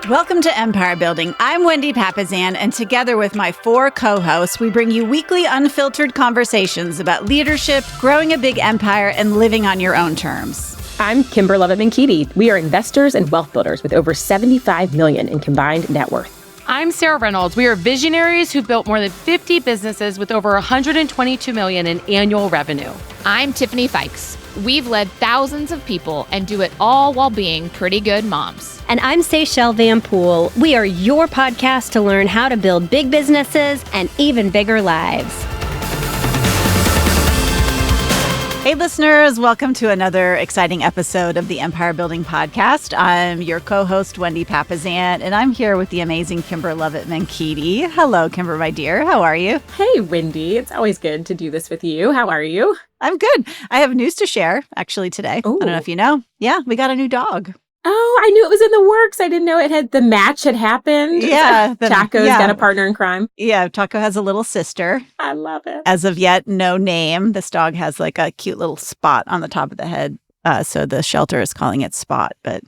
Welcome to Empire Building. I'm Wendy Papazan, and together with my 4 co-hosts, we bring you weekly unfiltered conversations about leadership, growing a big empire, and living on your own terms. I'm Kimber Lovett-Mankiti. We are investors and wealth builders with over $75 million in combined net worth. I'm Sarah Reynolds. We are visionaries who built more than 50 businesses with over $122 million in annual revenue. I'm Tiffany Fikes. We've led thousands of people and do it all while being pretty good moms. And I'm Seychelle Van Poole. We are your podcast to learn how to build big businesses and even bigger lives. Hey listeners, welcome to another exciting episode of the Empire Building Podcast. I'm your co-host, Wendy Papazan, and I'm here with the amazing Kimber Lovett-Mankiti. Hello, Kimber, my dear. How are you? Hey, Wendy. It's always good to do this with you. How are you? I'm good. I have news to share, actually, today. Ooh. I don't know if you know. Yeah, we got a new dog. Oh, I knew it was in the works. I didn't know the match had happened. Yeah. Taco's got a partner in crime. Yeah, Taco has a little sister. I love it. As of yet, no name. This dog has like a cute little spot on the top of the head. So the shelter is calling it Spot, but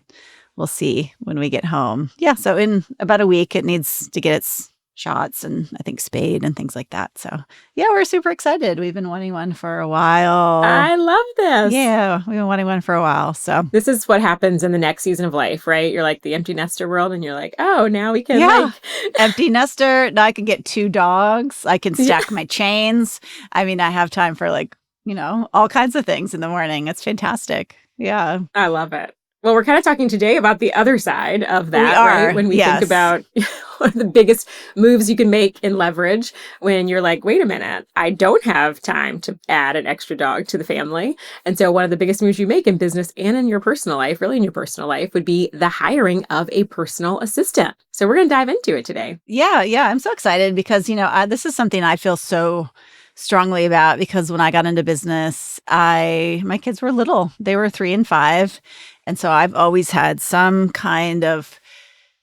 we'll see when we get home. Yeah, so in about a week, it needs to get its shots and I think spayed and things like that. So yeah, we're super excited. We've been wanting one for a while. I love this. Yeah, we've been wanting one for a while. So this is what happens in the next season of life, right? You're like the empty nester world and you're like, oh, now we can empty nester. Now I can get 2 dogs. I can stack my chains. I mean, I have time for all kinds of things in the morning. It's fantastic. Yeah. I love it. Well, we're kind of talking today about the other side of that, right? When we think about one of the biggest moves you can make in leverage when you're like, wait a minute, I don't have time to add an extra dog to the family. And so one of the biggest moves you make in business and in your personal life, really in your personal life, would be the hiring of a personal assistant. So we're going to dive into it today. Yeah. I'm so excited because, this is something I feel so strongly about because when I got into business, my kids were little. They were 3 and 5. And so I've always had some kind of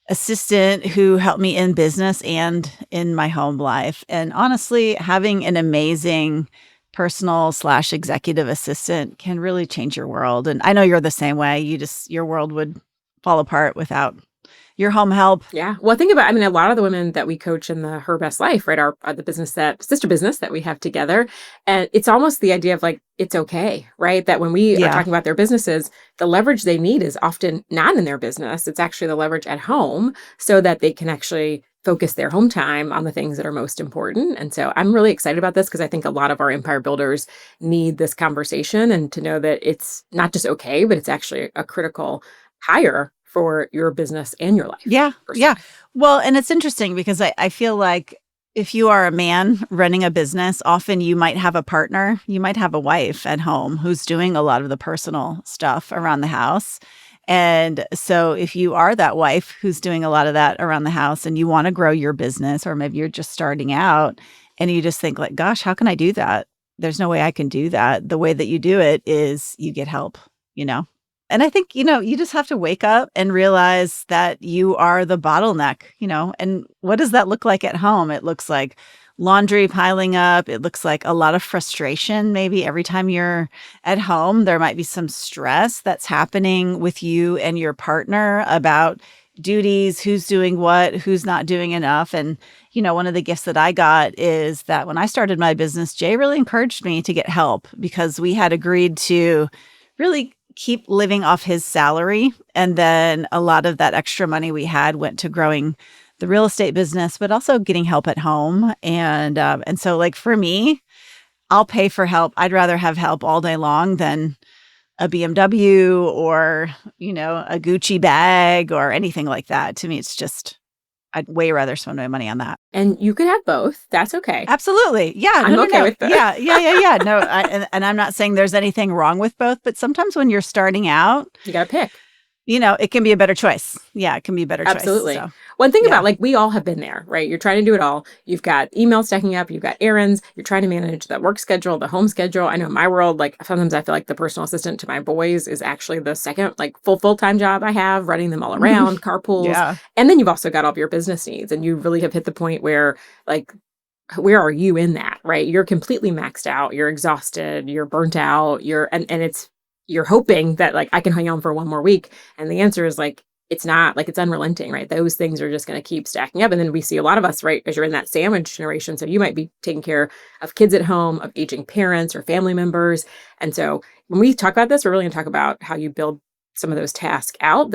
assistant who helped me in business and in my home life. And honestly, having an amazing personal/executive assistant can really change your world. And I know you're the same way. Your world would fall apart without your home help. Yeah. Well, think about, a lot of the women that we coach in the Her Best Life, right, are the sister business that we have together. And it's almost the idea of it's okay, right? That when we are talking about their businesses, the leverage they need is often not in their business. It's actually the leverage at home so that they can actually focus their home time on the things that are most important. And so I'm really excited about this because I think a lot of our empire builders need this conversation and to know that it's not just okay, but it's actually a critical hire for your business and your life. Yeah. Well, and it's interesting because I feel like if you are a man running a business, often you might have a partner, you might have a wife at home who's doing a lot of the personal stuff around the house. And so if you are that wife who's doing a lot of that around the house and you want to grow your business, or maybe you're just starting out and you just think gosh, how can I do that? There's no way I can do that. The way that you do it is you get help, And I think, you just have to wake up and realize that you are the bottleneck, and what does that look like at home? It looks like laundry piling up. It looks like a lot of frustration. Maybe every time you're at home, there might be some stress that's happening with you and your partner about duties, who's doing what, who's not doing enough. And, one of the gifts that I got is that when I started my business, Jay really encouraged me to get help because we had agreed to really keep living off his salary. And then a lot of that extra money we had went to growing the real estate business, but also getting help at home. And so for me, I'll pay for help. I'd rather have help all day long than a BMW or, a Gucci bag or anything like that. To me, it's just, I'd way rather spend my money on that. And you could have both. That's okay. Absolutely. Yeah. I'm okay with both. Yeah. No, and I'm not saying there's anything wrong with both, but sometimes when you're starting out, you got to pick. It can be a better choice. Yeah, it can be a better choice. Absolutely. So, one thing about we all have been there, right? You're trying to do it all. You've got emails stacking up. You've got errands. You're trying to manage the work schedule, the home schedule. I know in my world, sometimes I feel like the personal assistant to my boys is actually the second full-time job I have, running them all around, carpools. Yeah. And then you've also got all of your business needs. And you really have hit the point where where are you in that, right? You're completely maxed out. You're exhausted. You're burnt out. You're hoping that I can hang on for one more week. And the answer is it's not like it's unrelenting, right? Those things are just going to keep stacking up. And then we see a lot of us, right, as you're in that sandwich generation. So you might be taking care of kids at home, of aging parents or family members. And so when we talk about this, we're really going to talk about how you build some of those tasks out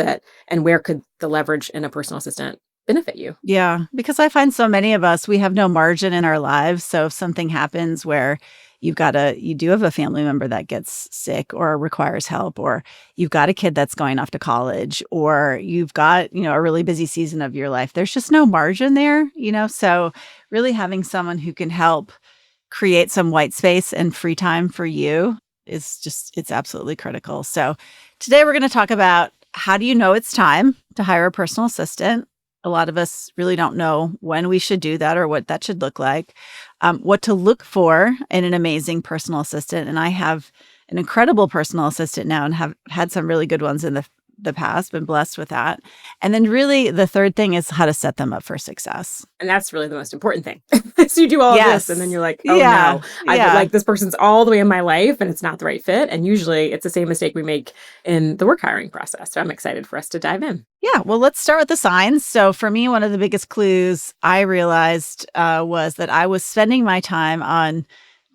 and where could the leverage in a personal assistant benefit you. Yeah, because I find so many of us, we have no margin in our lives. So if something happens where you do have a family member that gets sick or requires help, or you've got a kid that's going off to college, or you've got, a really busy season of your life, there's just no margin there, so really having someone who can help create some white space and free time for you it's absolutely critical. So today we're going to talk about how do you know it's time to hire a personal assistant? A lot of us really don't know when we should do that or what that should look like, what to look for in an amazing personal assistant. And I have an incredible personal assistant now and have had some really good ones in the past, been blessed with that. And then really the third thing is how to set them up for success. And that's really the most important thing. So you do all of this and then you're like, oh no, like this person's all the way in my life and it's not the right fit. And usually it's the same mistake we make in the work hiring process. So I'm excited for us to dive in. Yeah, well, let's start with the signs. So for me, one of the biggest clues I realized was that I was spending my time on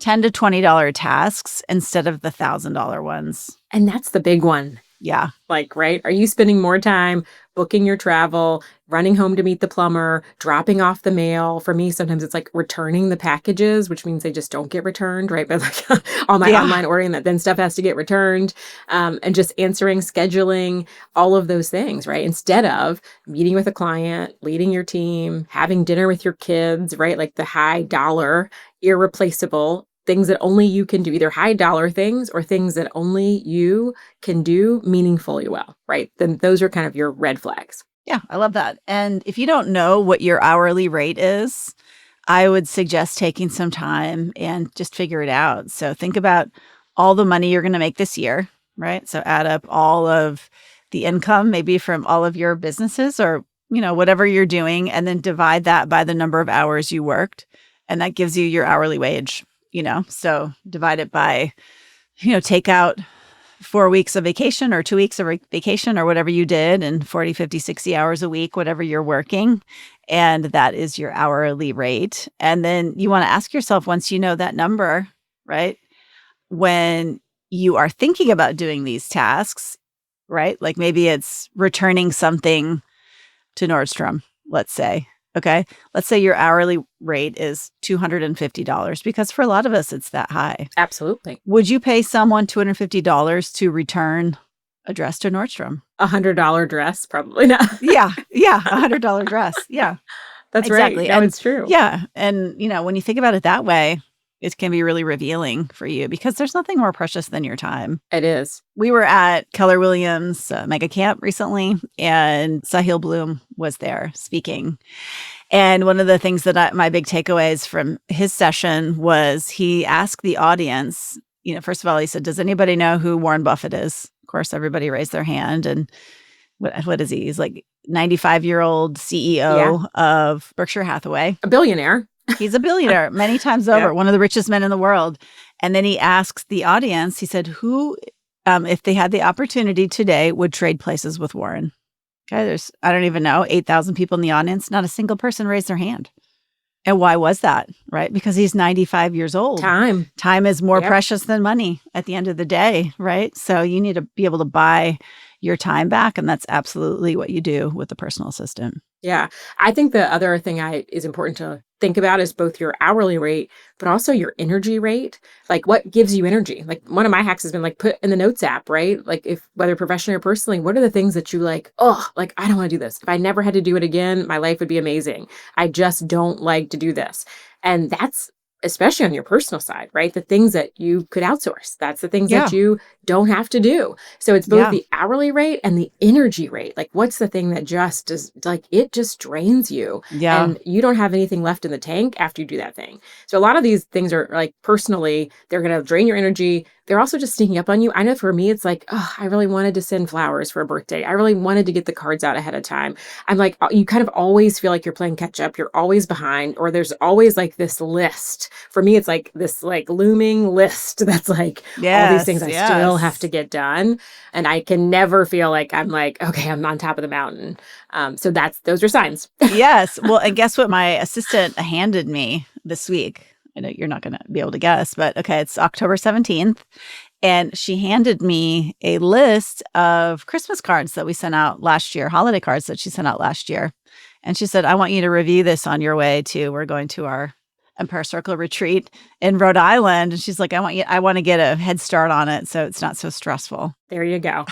$10 to $20 tasks instead of the $1,000 ones. And that's the big one. Yeah. Like, right? Are you spending more time booking your travel, running home to meet the plumber, dropping off the mail? For me, sometimes it's like returning the packages, which means they just don't get returned, right? But like all my online ordering, that then stuff has to get returned, and just answering, scheduling, all of those things, right? Instead of meeting with a client, leading your team, having dinner with your kids, right? Like the high dollar, irreplaceable things that only you can do, either high dollar things or things that only you can do meaningfully well, right? Then those are kind of your red flags. Yeah, I love that. And if you don't know what your hourly rate is, I would suggest taking some time and just figure it out. So think about all the money you're going to make this year, right? So add up all of the income, maybe from all of your businesses or, whatever you're doing, and then divide that by the number of hours you worked. And that gives you your hourly wage. So divide it by, take out 4 weeks of vacation or 2 weeks of vacation or whatever you did and 40, 50, 60 hours a week, whatever you're working. And that is your hourly rate. And then you want to ask yourself, once you know that number, right, when you are thinking about doing these tasks, right, like maybe it's returning something to Nordstrom, let's say. Okay. Let's say your hourly rate is $250 because for a lot of us, it's that high. Absolutely. Would you pay someone $250 to return a dress to Nordstrom? $100 dress? Probably not. Yeah. $100 dress. Yeah. That's exactly. Right. No, it's true. Yeah. And, when you think about it that way, it can be really revealing for you because there's nothing more precious than your time. It is. We were at Keller Williams Mega Camp recently, and Sahil Bloom was there speaking. And one of the things that my big takeaways from his session was he asked the audience, first of all, he said, does anybody know who Warren Buffett is? Of course, everybody raised their hand. And what is he? He's like 95-year-old CEO of Berkshire Hathaway. A billionaire. He's a billionaire many times over, one of the richest men in the world. And then he asks the audience, he said, who, if they had the opportunity today, would trade places with Warren? Okay, there's, I don't even know, 8,000 people in the audience. Not a single person raised their hand. And why was that? Right? Because he's 95 years old. Time is more precious than money at the end of the day, right? So you need to be able to buy your time back. And that's absolutely what you do with the personal assistant. Yeah. I think the other thing is important to think about is both your hourly rate, but also your energy rate. Like what gives you energy? Like one of my hacks has been like put in the notes app, right? Like if whether professionally or personally, what are the things that you like, I don't want to do this. If I never had to do it again, my life would be amazing. I just don't like to do this. And that's especially on your personal side, right? The things that you could outsource. That's the things that you don't have to do. So it's both the hourly rate and the energy rate. Like what's the thing that just does, like it just drains you and you don't have anything left in the tank after you do that thing. So a lot of these things are like personally, they're going to drain your energy. They're also just sneaking up on you. I know for me, it's like, I really wanted to send flowers for a birthday. I really wanted to get the cards out ahead of time. I'm like, you kind of always feel like you're playing catch up. You're always behind, or there's always like this list that. For me, it's like this like looming list that's like all these things I still have to get done. And I can never feel like I'm like, okay, I'm on top of the mountain. So those are signs. Yes. Well, and guess what my assistant handed me this week? I know you're not going to be able to guess, but okay, it's October 17th. And she handed me a list of Christmas cards that we sent out last year, holiday cards that she sent out last year. And she said, I want you to review this on your way to, we're going to our Empire Circle retreat in Rhode Island. And she's like, I want to get a head start on it so it's not so stressful. There you go.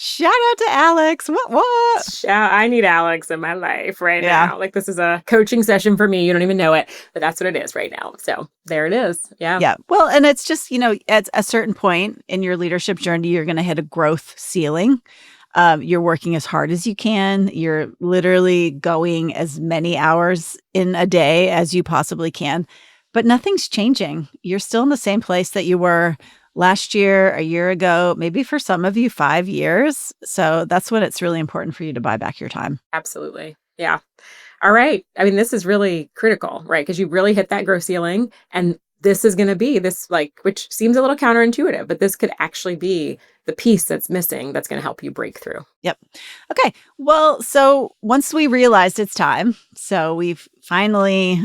Shout out to Alex. What? I need Alex in my life right now. Like this is a coaching session for me. You don't even know it, but that's what it is right now. So there it is. Yeah. Yeah. Well, and it's just, at a certain point in your leadership journey, you're going to hit a growth ceiling. You're working as hard as you can. You're literally going as many hours in a day as you possibly can, but nothing's changing. You're still in the same place that you were last year, a year ago, maybe for some of you 5 years. So that's when it's really important for you to buy back your time. Absolutely. Yeah. All right. I mean, this is really critical, right? Because you really hit that growth ceiling, and this is going to be this which seems a little counterintuitive, but this could actually be the piece that's missing that's going to help you break through. Yep. Okay. Well, so once we realized it's time, so we've finally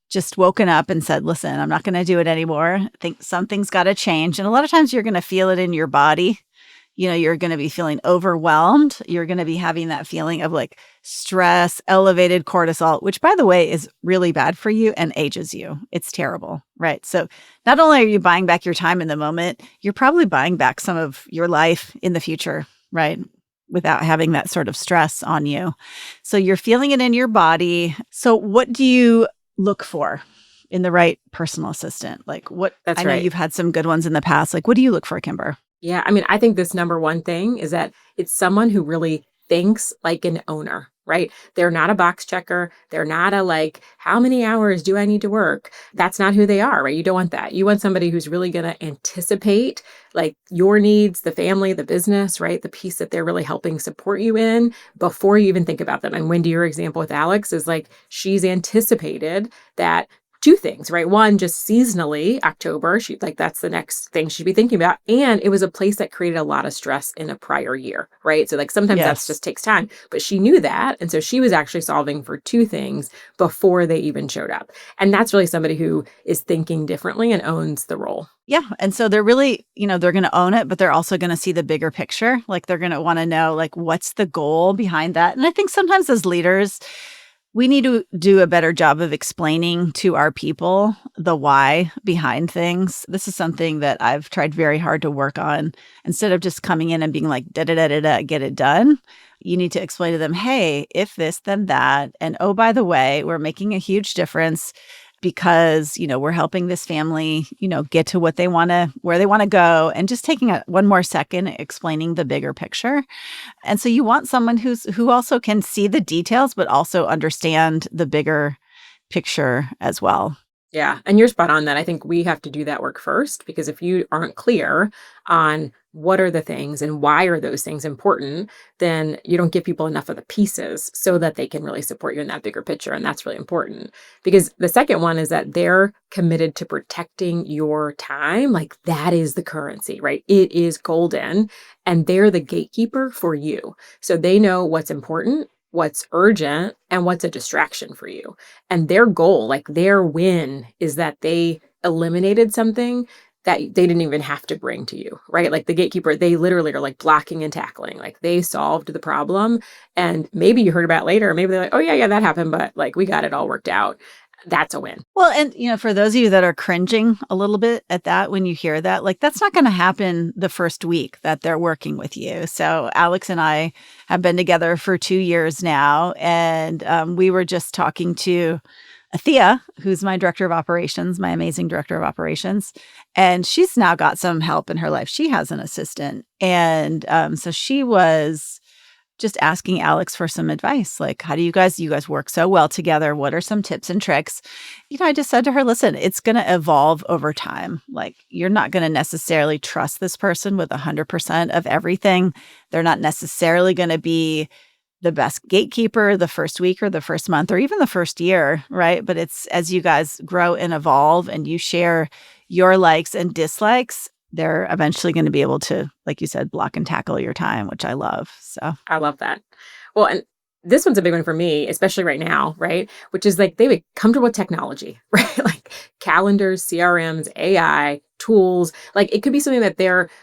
just woken up and said, listen, I'm not going to do it anymore. I think something's got to change. And a lot of times you're going to feel it in your body. You're going to be feeling overwhelmed. You're going to be having that feeling of like stress, elevated cortisol, which by the way is really bad for you and ages you. It's terrible, right? So not only are you buying back your time in the moment, you're probably buying back some of your life in the future, right? Without having that sort of stress on you. So you're feeling it in your body. So what do you look for in the right personal assistant? Like I know you've had some good ones in the past. Like, what do you look for, Kimber? Yeah. I mean, I think this number one thing is that it's someone who really thinks like an owner, right? They're not a box checker. They're not a how many hours do I need to work? That's not who they are, right? You don't want that. You want somebody who's really going to anticipate your needs, the family, the business, right? The piece that they're really helping support you in before you even think about them. And Wendy, your example with Alex is she's anticipated that two things, right? One, just seasonally, October, that's the next thing she'd be thinking about. And it was a place that created a lot of stress in a prior year, right? So sometimes that just takes time, but she knew that. And so she was actually solving for two things before they even showed up. And that's really somebody who is thinking differently and owns the role. Yeah. And so they're really, they're going to own it, but they're also going to see the bigger picture. They're going to want to know, what's the goal behind that? And I think sometimes as leaders, we need to do a better job of explaining to our people the why behind things. This is something that I've tried very hard to work on. Instead of just coming in and being like, da-da-da-da-da, get it done, you need to explain to them, hey, if this, then that. And oh, by the way, we're making a huge difference because, we're helping this family, get to where they want to go, and just taking one more second explaining the bigger picture. And so you want someone who also can see the details, but also understand the bigger picture as well. Yeah. And you're spot on that. I think we have to do that work first, because if you aren't clear on what are the things and why are those things important, then you don't give people enough of the pieces so that they can really support you in that bigger picture. And that's really important, because the second one is that they're committed to protecting your time. That is the currency, right? It is golden, and they're the gatekeeper for you. So they know what's important, what's urgent, and what's a distraction for you. And their goal, their win, is that they eliminated something that they didn't even have to bring to you, right? The gatekeeper, they literally are blocking and tackling. They solved the problem, and maybe you heard about it later. Maybe they're like, oh yeah, that happened, but we got it all worked out. That's a win. Well, and for those of you that are cringing a little bit at that, when you hear that, that's not going to happen the first week that they're working with you. So Alex and I have been together for 2 years now, and we were just talking to Thea, who's my director of operations, my amazing director of operations, and she's now got some help in her life. She has an assistant, and so she was just asking Alex for some advice. How do you guys work so well together? What are some tips and tricks? I just said to her, listen, it's going to evolve over time. You're not going to necessarily trust this person with 100% of everything. They're not necessarily going to be the best gatekeeper the first week or the first month or even the first year, right? But it's as you guys grow and evolve and you share your likes and dislikes, they're eventually going to be able to, like you said, block and tackle your time, which I love. So I love that. Well, and this one's a big one for me, especially right now, right? Which is like they would comfortable with technology, right? Like calendars, CRMs, AI, tools. Like it could be something that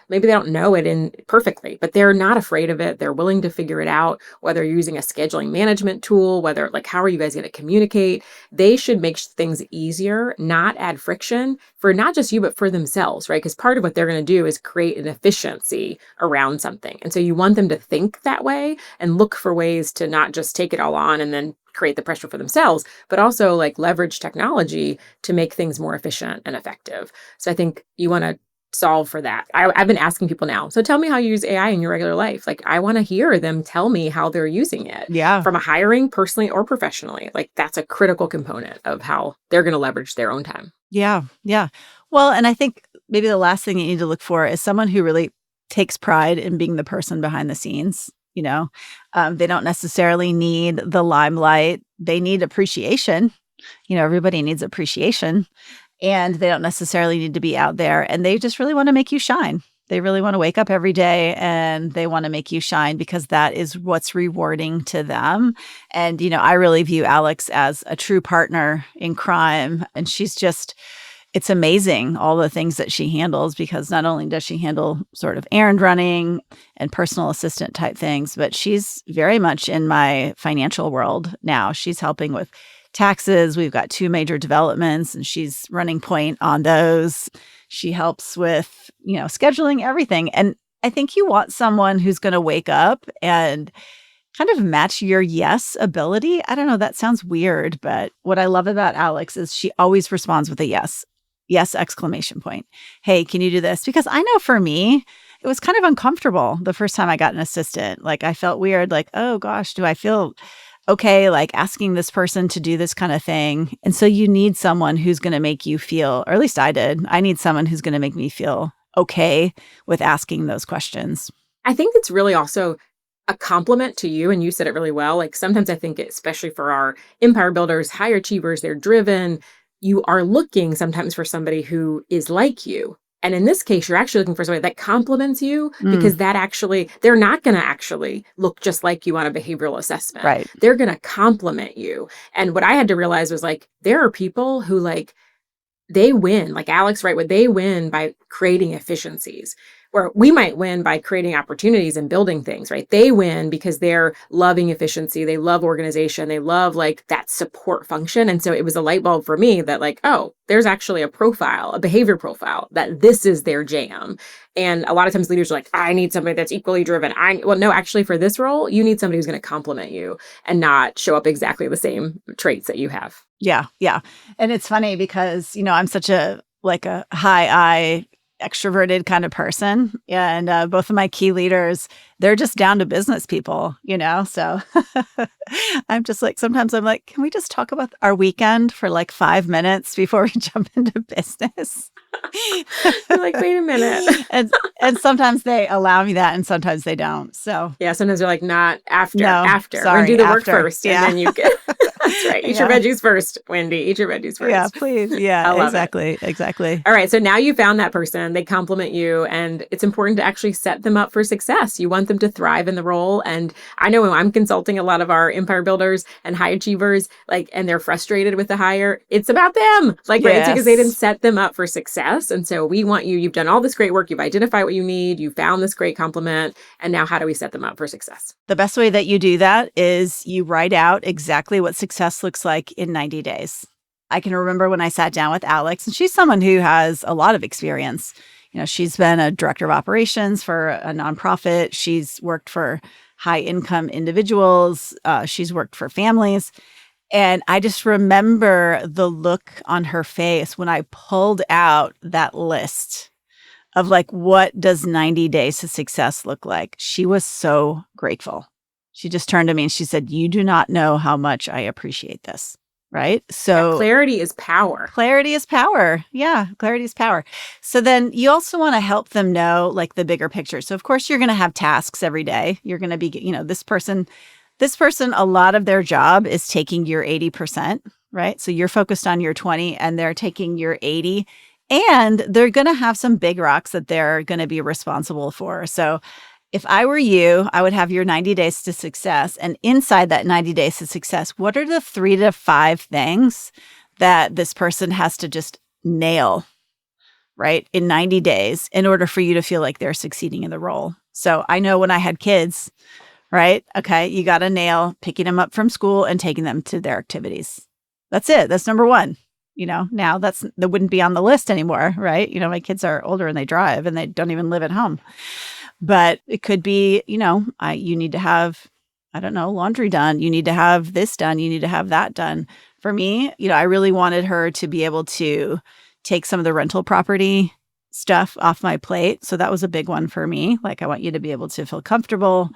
maybe they don't know it in perfectly, but they're not afraid of it. They're willing to figure it out, whether you're using a scheduling management tool, whether like how are you guys going to communicate? They should make things easier, not add friction for not just you, but for themselves, right? Because part of what they're going to do is create an efficiency around something. And so you want them to think that way and look for ways to not just take it all on and then create the pressure for themselves, but also like leverage technology to make things more efficient and effective. So I think you want to solve for that. I've been asking people now, so tell me how you use AI in your regular life. Like I want to hear them tell me how they're using it. Yeah. From a hiring, personally or professionally. Like that's a critical component of how they're going to leverage their own time. Yeah. Yeah. Well, and I think maybe the last thing you need to look for is someone who really takes pride in being the person behind the scenes. They don't necessarily need the limelight. They need appreciation. Everybody needs appreciation, and they don't necessarily need to be out there, and they just really want to make you shine. They really want to wake up every day and they want to make you shine because that is what's rewarding to them. And, I really view Alex as a true partner in crime, and it's amazing all the things that she handles, because not only does she handle sort of errand running and personal assistant type things, but she's very much in my financial world now. She's helping with taxes. We've got 2 major developments and she's running point on those. She helps with, scheduling everything. And I think you want someone who's going to wake up and kind of match your yes ability. I don't know, that sounds weird, but what I love about Alex is she always responds with a yes. Yes, exclamation point. Hey, can you do this? Because I know for me, it was kind of uncomfortable the first time I got an assistant. Like I felt weird, like, oh gosh, do I feel okay, like asking this person to do this kind of thing? And so you need someone who's going to make you feel, or at least I did, I need someone who's going to make me feel okay with asking those questions. I think it's really also a compliment to you, and you said it really well. Like sometimes I think, especially for our empire builders, high achievers, they're driven. You are looking sometimes for somebody who is like you. And in this case, you're actually looking for somebody that compliments you because they're not going to actually look just like you on a behavioral assessment. Right. They're going to compliment you. And what I had to realize was like, there are people who they win, like Alex, right? What they win by creating efficiencies, where we might win by creating opportunities and building things, right? They win because they're loving efficiency. They love organization. They love like that support function. And so it was a light bulb for me that like, oh, there's actually a profile, a behavior profile, that this is their jam. And a lot of times leaders are like, I need somebody that's equally driven. Well, no, actually for this role, you need somebody who's going to complement you and not show up exactly the same traits that you have. Yeah. Yeah. And it's funny because, I'm such a high I extroverted kind of person. And both of my key leaders, they're just down to business people, so I'm just like, sometimes I'm like, can we just talk about our weekend for like 5 minutes before we jump into business? You're like, wait a minute. and sometimes they allow me that and sometimes they don't. So yeah, sometimes they're like, not after. No, after. sorry, We're do the after. work first. Yeah. And then you get that's right. Eat your veggies first, Wendy. Eat your veggies first. Yeah, please. Yeah, I love exactly. Exactly. All right. So now you found that person, they compliment you, and it's important to actually set them up for success. You want them to thrive in the role. And I know when I'm consulting a lot of our empire builders and high achievers, and they're frustrated with the hire, it's about them. Right? It's because they didn't set them up for success. And so we want you've done all this great work. You've identified what you need. You found this great compliment. And now how do we set them up for success? The best way that you do that is you write out exactly what success looks like in 90 days. I can remember when I sat down with Alex, and she's someone who has a lot of experience. She's been a director of operations for a nonprofit. She's worked for high income individuals. She's worked for families. And I just remember the look on her face when I pulled out that list of what does 90 days to success look like? She was so grateful. She just turned to me and she said, you do not know how much I appreciate this. Right? So clarity is power. Clarity is power. Yeah. Clarity is power. So then you also want to help them know the bigger picture. So of course you're going to have tasks every day. You're going to be, this person this person, a lot of their job is taking your 80%, right? So you're focused on your 20 and they're taking your 80. And they're going to have some big rocks that they're going to be responsible for. So if I were you, I would have your 90 days to success. And inside that 90 days to success, what are the 3 to 5 things that this person has to just nail, right, in 90 days in order for you to feel like they're succeeding in the role? So I know when I had kids, right? Okay, you got to nail picking them up from school and taking them to their activities. That's it. That's number one. Now that wouldn't be on the list anymore, right? My kids are older and they drive and they don't even live at home. But it could be, you need to have, I don't know, laundry done. You need to have this done. You need to have that done. For me, I really wanted her to be able to take some of the rental property stuff off my plate. So that was a big one for me. Like, I want you to be able to feel comfortable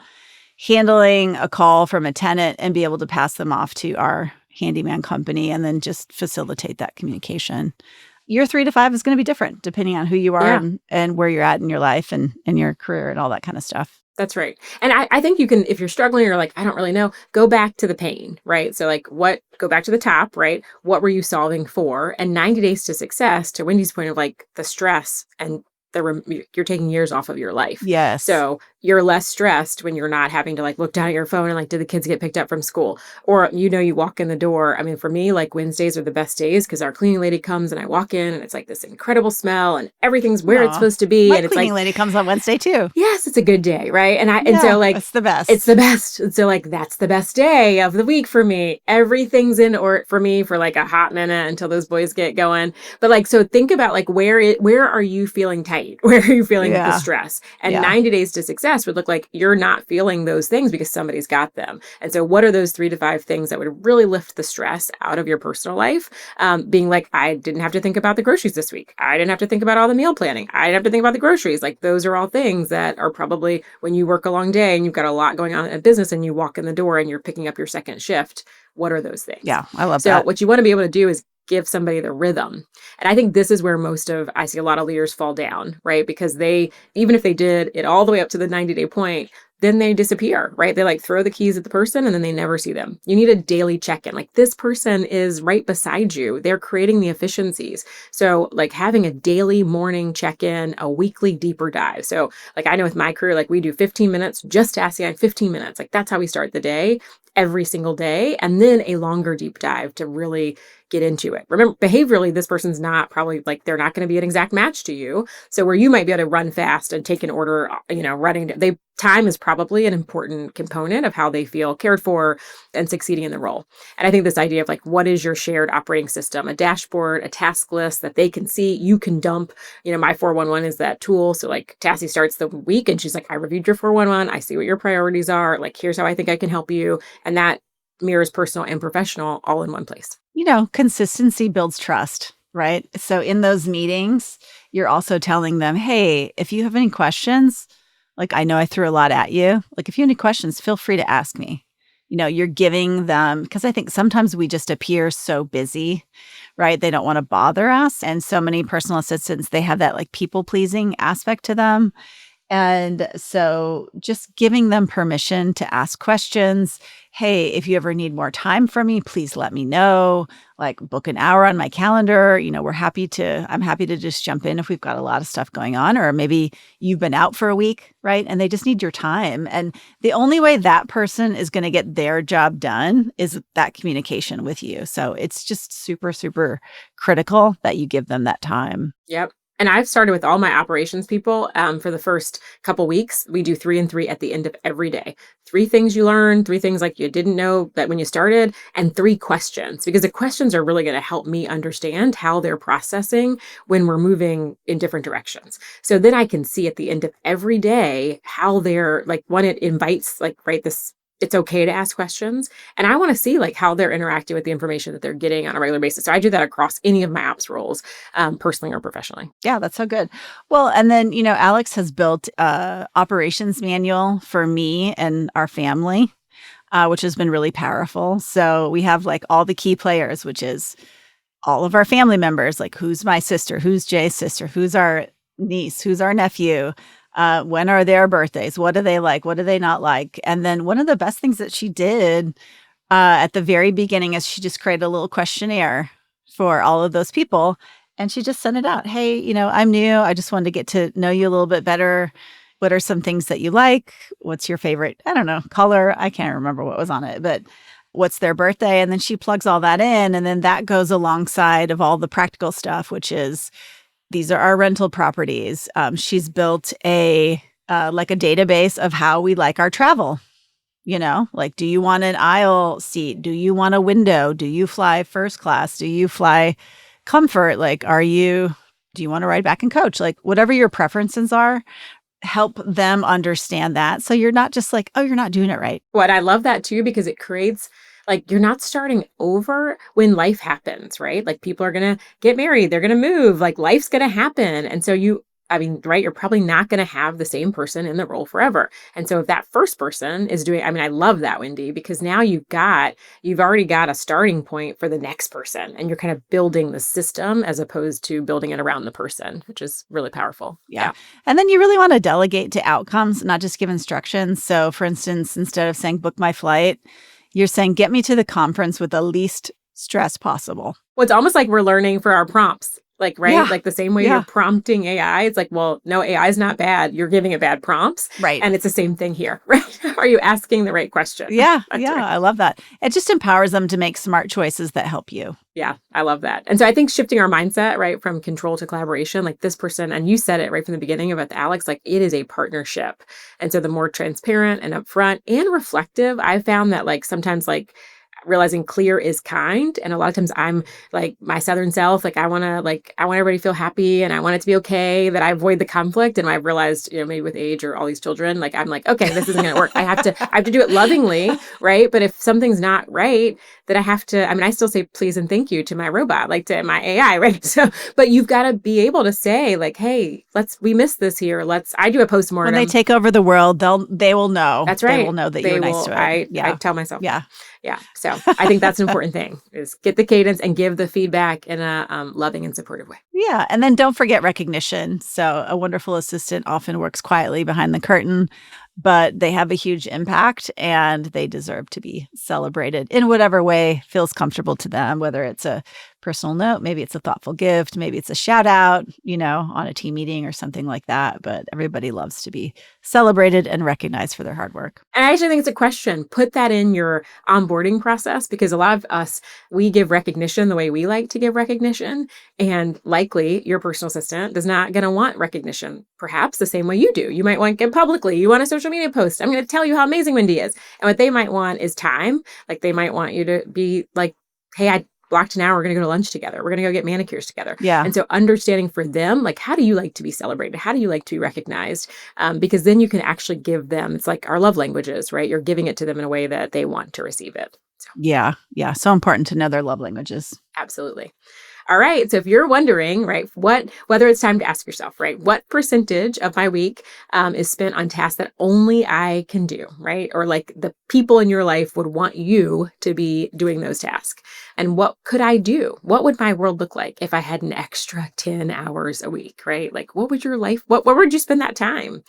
handling a call from a tenant and be able to pass them off to our handyman company and then just facilitate that communication. Your 3 to 5 is going to be different depending on who you are and where you're at in your life and in your career and all that kind of stuff. That's right. And I think you can, if you're struggling or like, I don't really know, go back to the pain, right? So like go back to the top, right? What were you solving for? And 90 days to success, to Wendy's point of like the stress and you're taking years off of your life. Yes. So you're less stressed when you're not having to like look down at your phone and like, did the kids get picked up from school? Or, you walk in the door. I mean, for me, like Wednesdays are the best days because our cleaning lady comes and I walk in and it's like this incredible smell and everything's where it's supposed to be. My and it's cleaning like, lady comes on Wednesday too. Yes, it's a good day, right? And so like it's the best. It's the best. And so like that's the best day of the week for me. Everything's in order for me for like a hot minute until those boys get going. But like, so think about like where are you feeling tight? Where are you feeling the stress? And 90 days to success would look like you're not feeling those things because somebody's got them. And so what are those 3 to 5 things that would really lift the stress out of your personal life? Being like, I didn't have to think about the groceries this week. I didn't have to think about all the meal planning. I didn't have to think about the groceries. Like those are all things that are probably when you work a long day and you've got a lot going on in a business and you walk in the door and you're picking up your second shift. What are those things? Yeah, I love that. So what you want to be able to do is give somebody the rhythm. And I think this is where I see a lot of leaders fall down, right? Because even if they did it all the way up to the 90-day point, then they disappear, right? They like throw the keys at the person and then they never see them. You need a daily check-in. Like this person is right beside you. They're creating the efficiencies. So like having a daily morning check-in, a weekly deeper dive. So like I know with my career, like we do 15 minutes, just to ask the 15 minutes. Like that's how we start the day every single day. And then a longer deep dive to really get into it. Remember, behaviorally, this person's not probably like, they're not going to be an exact match to you. So where you might be able to run fast and take an order, time is probably an important component of how they feel cared for and succeeding in the role. And I think this idea of like, what is your shared operating system, a dashboard, a task list that they can see, you can dump, my 411 is that tool. So like Tassie starts the week and she's like, I reviewed your 411. I see what your priorities are. Like, here's how I think I can help you. And that mirrors personal and professional all in one place. Consistency builds trust, right? So in those meetings, you're also telling them, hey, if you have any questions, like I know I threw a lot at you. Like if you have any questions, feel free to ask me. You're giving them, because I think sometimes we just appear so busy, right? They don't want to bother us. And so many personal assistants, they have that like people pleasing aspect to them. And so just giving them permission to ask questions. Hey, if you ever need more time from me, please let me know. Like book an hour on my calendar. I'm happy to just jump in if we've got a lot of stuff going on, or maybe you've been out for a week, right? And they just need your time. And the only way that person is going to get their job done is that communication with you. So it's just super, super critical that you give them that time. Yep. And I've started with all my operations people for the first couple weeks. We do 3 and 3 at the end of every day. 3 things you learned, 3 things like you didn't know that when you started, and 3 questions, because the questions are really going to help me understand how they're processing when we're moving in different directions. So then I can see at the end of every day how they're like, one, it invites like, right, this, it's okay to ask questions. And I want to see like how they're interacting with the information that they're getting on a regular basis. So I do that across any of my ops roles, personally or professionally. Yeah, that's so good. Well, and then, Alex has built a operations manual for me and our family, which has been really powerful. So we have like all the key players, which is all of our family members, like who's my sister, who's Jay's sister, who's our niece, who's our nephew, When are their birthdays? What do they like? What do they not like? And then one of the best things that she did at the very beginning is she just created a little questionnaire for all of those people. And she just sent it out. Hey, I'm new. I just wanted to get to know you a little bit better. What are some things that you like? What's your favorite, I don't know, color? I can't remember what was on it, but what's their birthday? And then she plugs all that in. And then that goes alongside of all the practical stuff, which is these are our rental properties. She's built a database of how we like our travel. Like, do you want an aisle seat? Do you want a window? Do you fly first class? Do you fly comfort? Like, do you want to ride back and coach? Like, whatever your preferences are, help them understand that. So you're not just like, oh, you're not doing it right. Well, I love that too, because it creates you're not starting over when life happens, right? Like people are going to get married, they're going to move, like life's going to happen. And so right, you're probably not going to have the same person in the role forever. And so if that first person is doing, I love that, Wendy, because now you've already got a starting point for the next person, and you're kind of building the system as opposed to building it around the person, which is really powerful. Yeah. And then you really want to delegate to outcomes, not just give instructions. So for instance, instead of saying book my flight, you're saying get me to the conference with the least stress possible. Well, it's almost like we're learning for our prompts. Right? Yeah. Like the same way you're prompting AI, it's like, well, no, AI is not bad. You're giving it bad prompts. Right. And it's the same thing here, right? Are you asking the right question? Yeah. Yeah. Right. I love that. It just empowers them to make smart choices that help you. Yeah. I love that. And so I think shifting our mindset, right, from control to collaboration, like this person, and you said it right from the beginning about Alex, like it is a partnership. And so the more transparent and upfront and reflective, I found that sometimes realizing clear is kind. And a lot of times I'm like my Southern self, I want everybody to feel happy and I want it to be okay, that I avoid the conflict. And I've realized, maybe with age or all these children, I'm like, okay, this isn't going to work. I have to do it lovingly. Right. But if something's not right, that I have to, I still say please and thank you to my robot, to my AI. Right. So, but you've got to be able to say hey, we missed this here. I do a postmortem. When they take over the world, they will know. That's right. They will know that you're nice to it. I tell myself. Yeah. Yeah. So I think that's an important thing, is get the cadence and give the feedback in a loving and supportive way. Yeah. And then don't forget recognition. So a wonderful assistant often works quietly behind the curtain, but they have a huge impact and they deserve to be celebrated in whatever way feels comfortable to them, whether it's a personal note, maybe it's a thoughtful gift, maybe it's a shout out, on a team meeting or something like that. But everybody loves to be celebrated and recognized for their hard work. And I actually think it's a question. Put that in your onboarding process, because a lot of us, we give recognition the way we like to give recognition. And likely your personal assistant is not going to want recognition, perhaps the same way you do. You might want it publicly. You want a social media post. I'm going to tell you how amazing Wendy is. And what they might want is time. They might want you to be like, hey, I blocked an hour. We're going to go to lunch together. We're going to go get manicures together. Yeah. And so understanding for them, how do you like to be celebrated? How do you like to be recognized? Because then you can actually give them, it's like our love languages, right? You're giving it to them in a way that they want to receive it. So. Yeah. Yeah. So important to know their love languages. Absolutely. All right. So if you're wondering, right, whether it's time to ask yourself, right, what percentage of my week is spent on tasks that only I can do, right? Or the people in your life would want you to be doing those tasks. And what could I do? What would my world look like if I had an extra 10 hours a week, right? What would your life, where would you spend that time?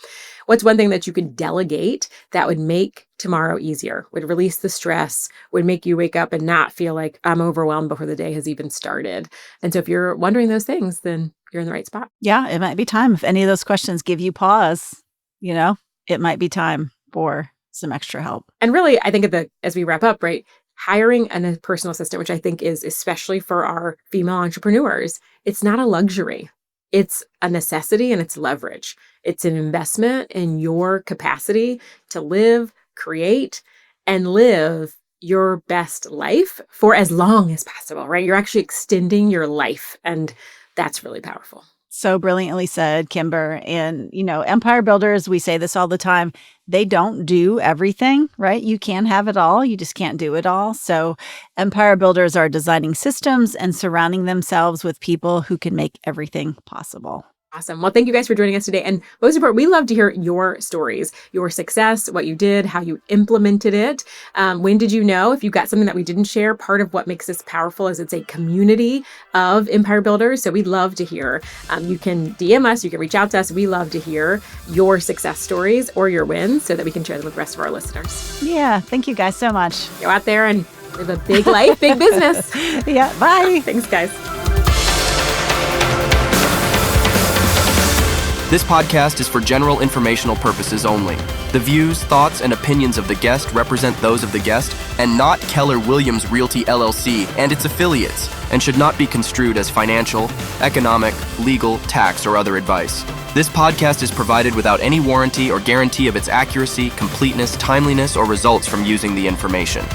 What's one thing that you could delegate that would make tomorrow easier, would release the stress, would make you wake up and not feel like I'm overwhelmed before the day has even started? And so if you're wondering those things, then you're in the right spot. Yeah, it might be time. If any of those questions give you pause, it might be time for some extra help. And really, I think as we wrap up, right, hiring a personal assistant, which I think is especially for our female entrepreneurs, it's not a luxury. It's a necessity and it's leverage. It's an investment in your capacity to live, create, and live your best life for as long as possible, right? You're actually extending your life, and that's really powerful. So brilliantly said, Kimber. And, empire builders, we say this all the time, they don't do everything, right? You can have it all. You just can't do it all. So empire builders are designing systems and surrounding themselves with people who can make everything possible. Awesome. Well, thank you guys for joining us today. And most important, we love to hear your stories, your success, what you did, how you implemented it. When did you know? If you've got something that we didn't share, part of what makes this powerful is it's a community of empire builders. So we'd love to hear. You can DM us, you can reach out to us. We love to hear your success stories or your wins so that we can share them with the rest of our listeners. Yeah. Thank you guys so much. Go out there and live a big life, big business. Yeah. Bye. Thanks, guys. This podcast is for general informational purposes only. The views, thoughts, and opinions of the guest represent those of the guest and not Keller Williams Realty LLC and its affiliates, and should not be construed as financial, economic, legal, tax, or other advice. This podcast is provided without any warranty or guarantee of its accuracy, completeness, timeliness, or results from using the information.